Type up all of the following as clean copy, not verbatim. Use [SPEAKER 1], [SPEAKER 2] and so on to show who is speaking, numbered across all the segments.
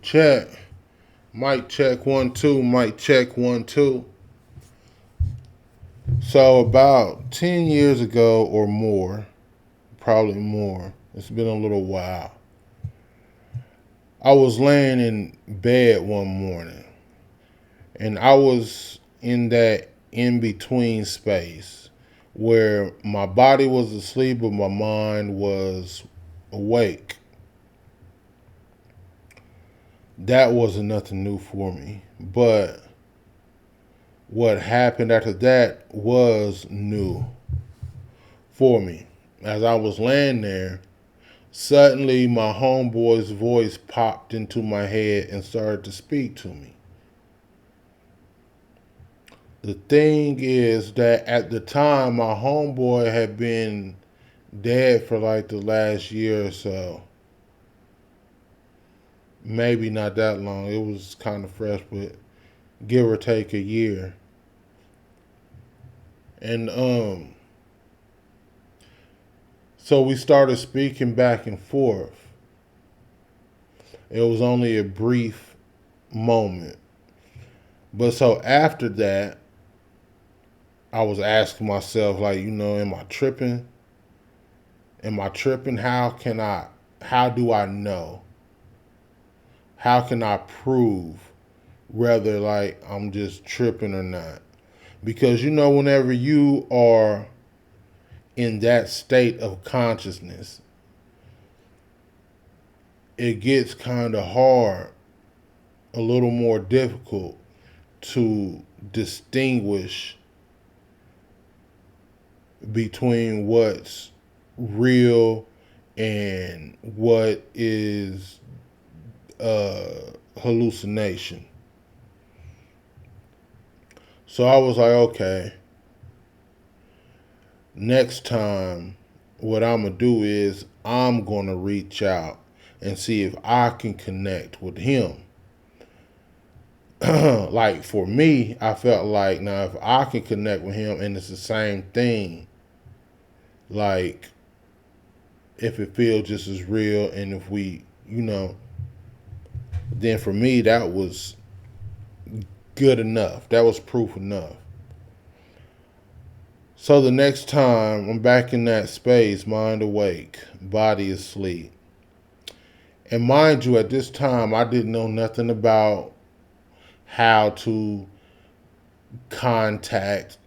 [SPEAKER 1] Check. Mic check 1 2. Mic check 1 2. So about 10 years ago or more, probably more. It's been a little while. I was laying in bed one morning, and I was in that in between space where my body was asleep but my mind was awake. That wasn't nothing new for me, but what happened after that was new for me. As I was laying there, suddenly my homeboy's voice popped into my head and started to speak to me. The thing is that at the time, my homeboy had been dead for like the last year or so. Maybe not that long. It was kind of fresh, but give or take a year. And so we started speaking back and forth. It was only a brief moment. But so after that, I was asking myself, like, am I tripping? Am I tripping? How do I know? How can I prove whether like I'm just tripping or not? Because whenever you are in that state of consciousness, it gets kind of hard, a little more difficult to distinguish between what's real and what is hallucination. So I was like, okay, next time, what I'm going to do is I'm going to reach out and see if I can connect with him. Like for me, I felt like now if I can connect with him and it's the same thing, like if it feels just as real and if we, then for me that was good enough. That was proof enough. So the next time I'm back in that space, mind awake, body asleep. And mind you, at this time, I didn't know nothing about how to contact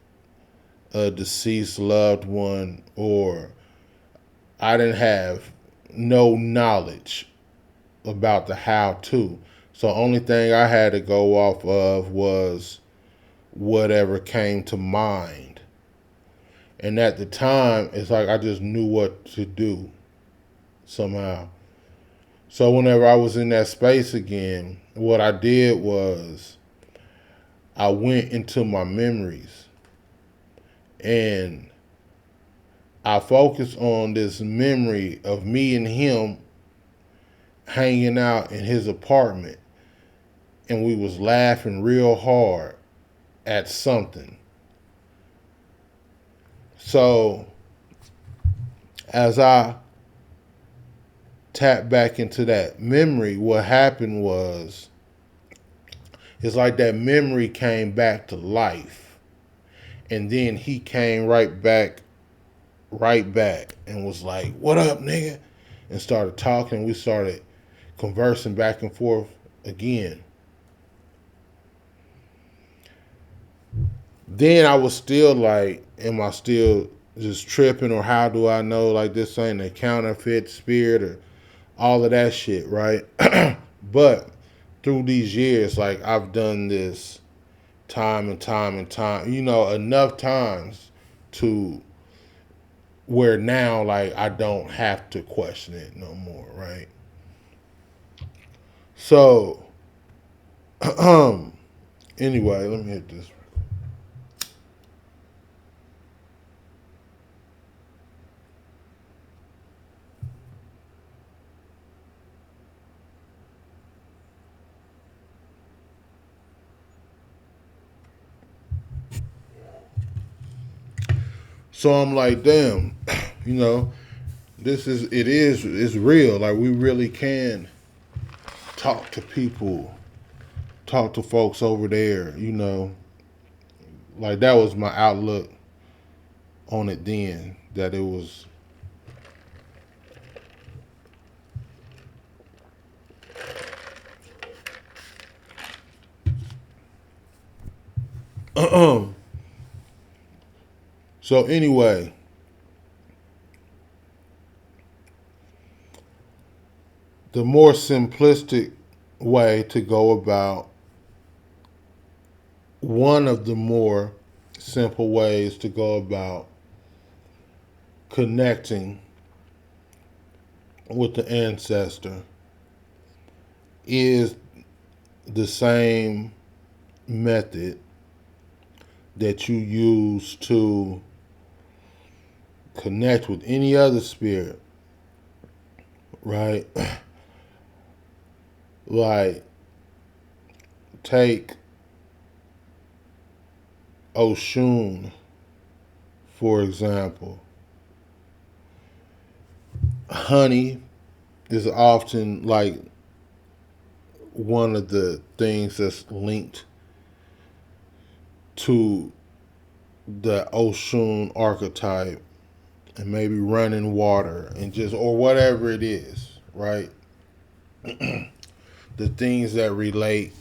[SPEAKER 1] a deceased loved one, or I didn't have no knowledge about the how to. So only thing I had to go off of was whatever came to mind. And at the time, it's like I just knew what to do somehow. So whenever I was in that space again, what I did was I went into my memories and I focused on this memory of me and him hanging out in his apartment, and we was laughing real hard at something. So as I tapped back into that memory, what happened was it's like that memory came back to life. And then he came right back and was like, "What up, nigga?" And started talking. We started conversing back and forth again. Then I was still like, am I still just tripping, or how do I know like this ain't a counterfeit spirit or all of that shit, right? But through these years, like I've done this time and time and time, enough times to where now like I don't have to question it no more, right? So anyway, let me hit this. So I'm like, damn, you know, it's real. Like we really can talk to people, talk to folks over there, like that was my outlook on it then, that it was so anyway, the more simplistic way to go about one of the more simple ways to go about connecting with the ancestor is the same method that you use to connect with any other spirit, right? Like, take Oshun, for example. Honey is often like one of the things that's linked to the Oshun archetype, and maybe running water and just, or whatever it is, right? The things that relate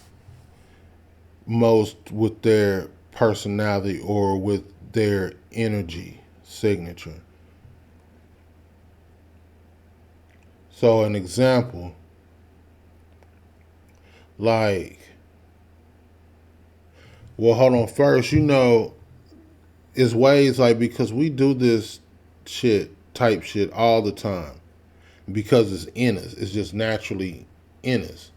[SPEAKER 1] most with their personality or with their energy signature. So, an example, like, well, hold on. First, it's ways like, because we do this type shit all the time, because it's in us. It's just naturally in us.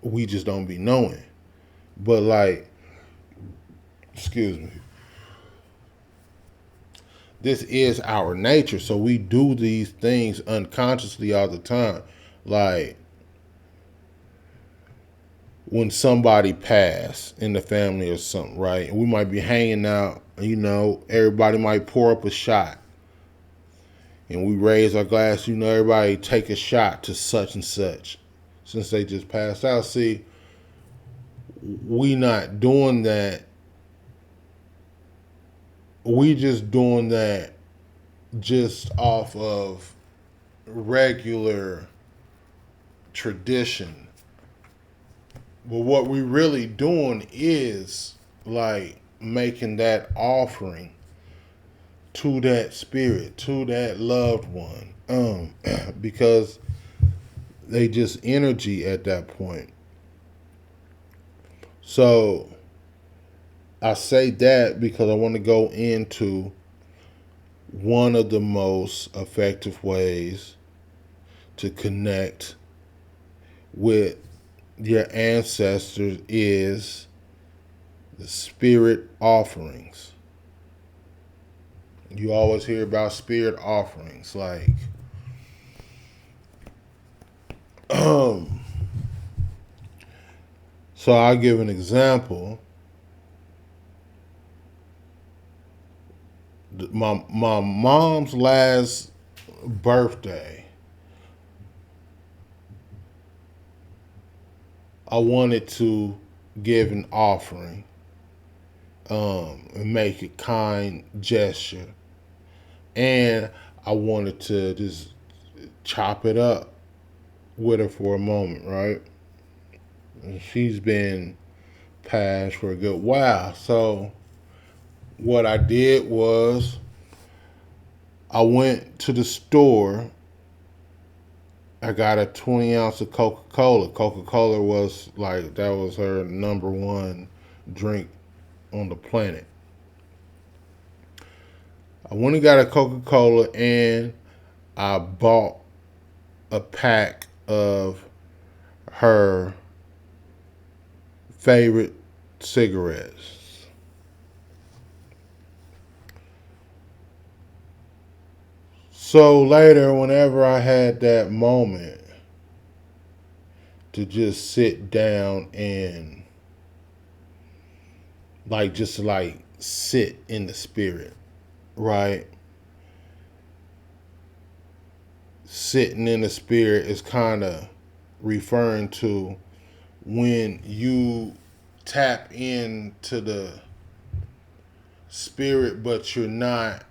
[SPEAKER 1] We just don't be knowing. But like, excuse me, this is our nature. So we do these things unconsciously all the time. Like, when somebody passed in the family or something, right? And we might be hanging out, everybody might pour up a shot. And we raise our glass, everybody take a shot to such and such, since they just passed out. See, we not doing that. We just doing that just off of regular tradition. But what we really doing is like making that offering to that spirit, to that loved one, because they just energy at that point. So I say that because I want to go into one of the most effective ways to connect with your ancestors is the spirit offerings. You always hear about spirit offerings, like, so I'll give an example. My mom's last birthday, I wanted to give an offering, and make a kind gesture, and I wanted to just chop it up with her for a moment, right? And she's been passed for a good while, so what I did was I went to the store. I got a 20 ounce of Coca-Cola. Coca-Cola was like, that was her number one drink on the planet. I went and got a Coca-Cola, and I bought a pack of her favorite cigarettes. So later, whenever I had that moment to just sit down and just sit in the spirit, right? Sitting in the spirit is kind of referring to when you tap into the spirit, but you're not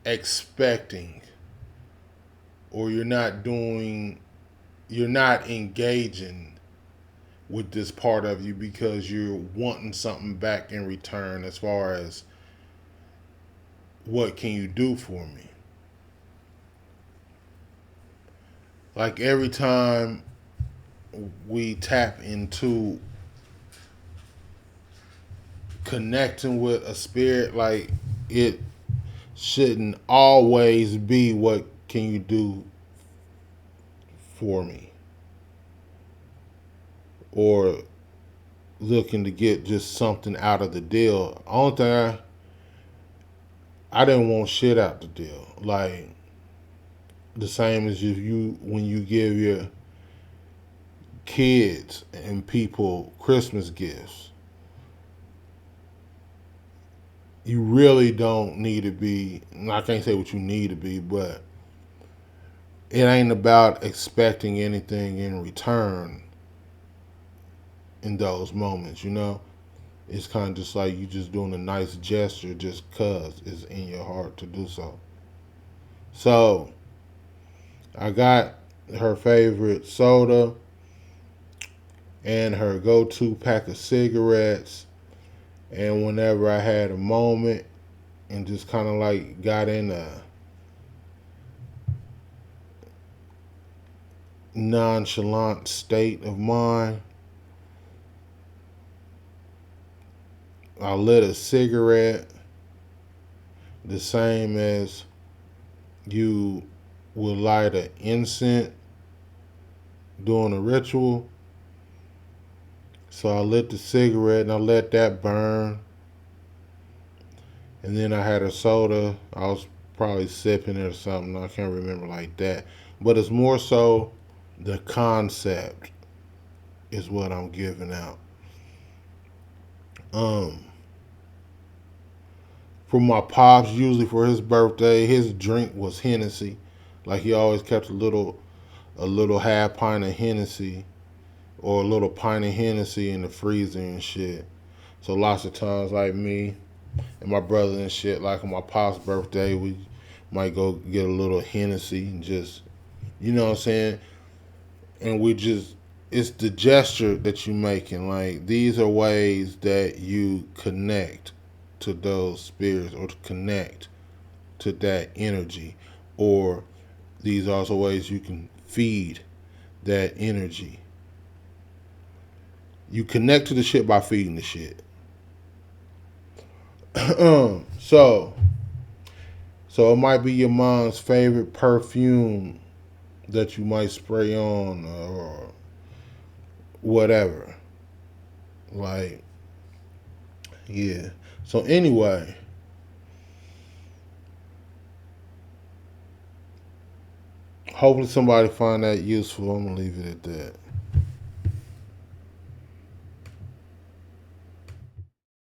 [SPEAKER 1] expecting, or you're not engaging with this part of you because you're wanting something back in return, as far as what can you do for me. Like every time we tap into connecting with a spirit, like, it shouldn't always be what can you do for me, or looking to get just something out of the deal. Only thing I didn't want shit out the deal. Like, the same as if you when you give your kids and people Christmas gifts, you really don't need to be. I can't say what you need to be, but it ain't about expecting anything in return in those moments, you know? It's kind of just like you just doing a nice gesture just because it's in your heart to do so. So, I got her favorite soda and her go to pack of cigarettes. And whenever I had a moment and just kind of like got in a nonchalant state of mind, I lit a cigarette, the same as you would light an incense during a ritual. So I lit the cigarette and I let that burn. And then I had a soda. I was probably sipping it or something. I can't remember like that. But it's more so the concept is what I'm giving out. Um, for my pops, usually for his birthday, his drink was Hennessy. Like, he always kept a little half pint of Hennessy, or a little pint of Hennessy in the freezer and shit. So lots of times, like me and my brother and shit, like on my pop's birthday, we might go get a little Hennessy and just, you know what I'm saying? And we just, it's the gesture that you're making. Like, these are ways that you connect to those spirits, or to connect to that energy, or these are also ways you can feed that energy. You connect to the shit by feeding the shit. so so it might be your mom's favorite perfume that you might spray on, or whatever. Like, yeah. So anyway, hopefully somebody find that useful. I'm gonna leave it at that.